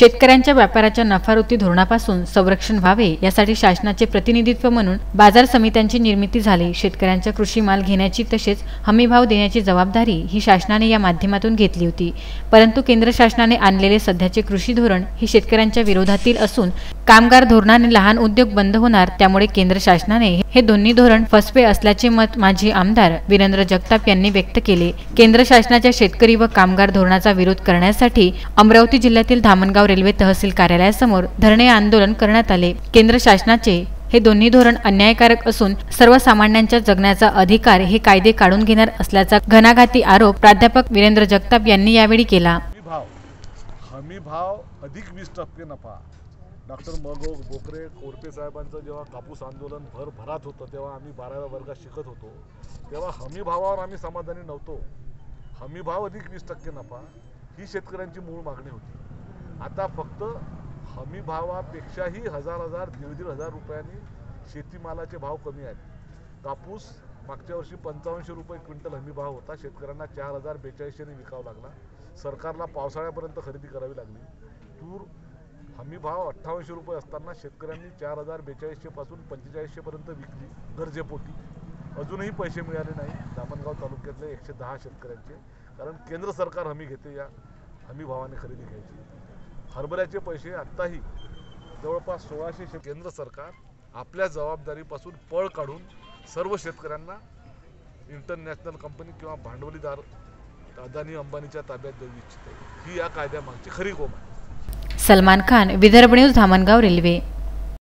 शेतकऱ्यांच्या व्यापाराच्या नफावृत्ती धोरणापासून संरक्षण व्हावे यासाठी शासनाचे प्रतिनिधित्व म्हणून बाजार समित्यांची निर्मिती झाली। शेतकऱ्यांचा कृषी माल घेण्याची तसेच हमी भाव देण्याची जबाबदारी ही शासनाने या माध्यमातून घेतली होती। परंतु केंद्र शासनाने आणलेले सध्याचे कृषी धोरण हे शेतकऱ्यांच्या विरोधातील असून कामगार धोरणाने लहान उद्योग बंद होणार, त्यामुळे केंद्र शासनाने हे दोन्ही धोरण फसवे असल्याचे मत माजी आमदार वीरेंद्र जगताप यांनी व्यक्त केले। केंद्र शासनाच्या शेतकरी व कामगार धोरणाचा विरोध करण्यासाठी अमरावती जिल्ह्यातील धामणगाव रेल्वे तहसील कार्यालयासमोर धरणे आंदोलन करण्यात आले। केंद्र शासनाचे हे दोन्ही धोरण अन्यायकारक असून सर्वसामान्यांच्या जगण्याचा अधिकार हे कायदे काढून घेणार असल्याचा घणाघाती आरोप प्राध्यापक वीरेंद्र जगताप यांनी यावेळी केला। हमी भाव अधिक 20% नफा। डॉक्टर बोकरे कोरपे साहेबांचं जेव्हा कापूस आंदोलन भरभराट होतं तेव्हा आम्ही 12व्या वर्गात शिकत होतो, तेव्हा हमी भावावर आम्ही समाधानी नव्हतो। हमी भाव अधिक 20% नफा ही शेतकऱ्यांची मूळ मागणी होती। आता फक्त हमी भावापेक्षाही हजार 1,500 रुपयांनी शेतीमालाचे भाव कमी आहेत। कापूस मागच्या वर्षी 5500 रुपये क्विंटल हमी भाव होता, शेतकऱ्यांना 4042 ने विकावा लागला। सरकारला पावसाळ्यापर्यंत खरेदी करावी लागली। तूर हमी भाव 5800 रुपये असताना शेतकऱ्यांनी 4042 पासून 4500 पर्यंत विकली गरजेपोटी। अजूनही पैसे मिळाले नाही धामणगाव तालुक्यातले 110 शेतकऱ्यांचे, कारण केंद्र सरकार हमी घेते, या हमी भावाने खरेदी घ्यायची। हरभऱ्याचे पैसे आत्ताही जवळपास 1600 केंद्र सरकार आपल्या जबाबदारीपासून पळ काढून सर्व शेतकऱ्यांना इंटरनॅशनल कंपनी किंवा भांडवलीदार अदानी अंबानीच्या ताब्यात देऊ इच्छिते। ही या कायद्यामागची खरी कोम आहे। Salman Khan, Vidarbha news, Dhamangaon railway.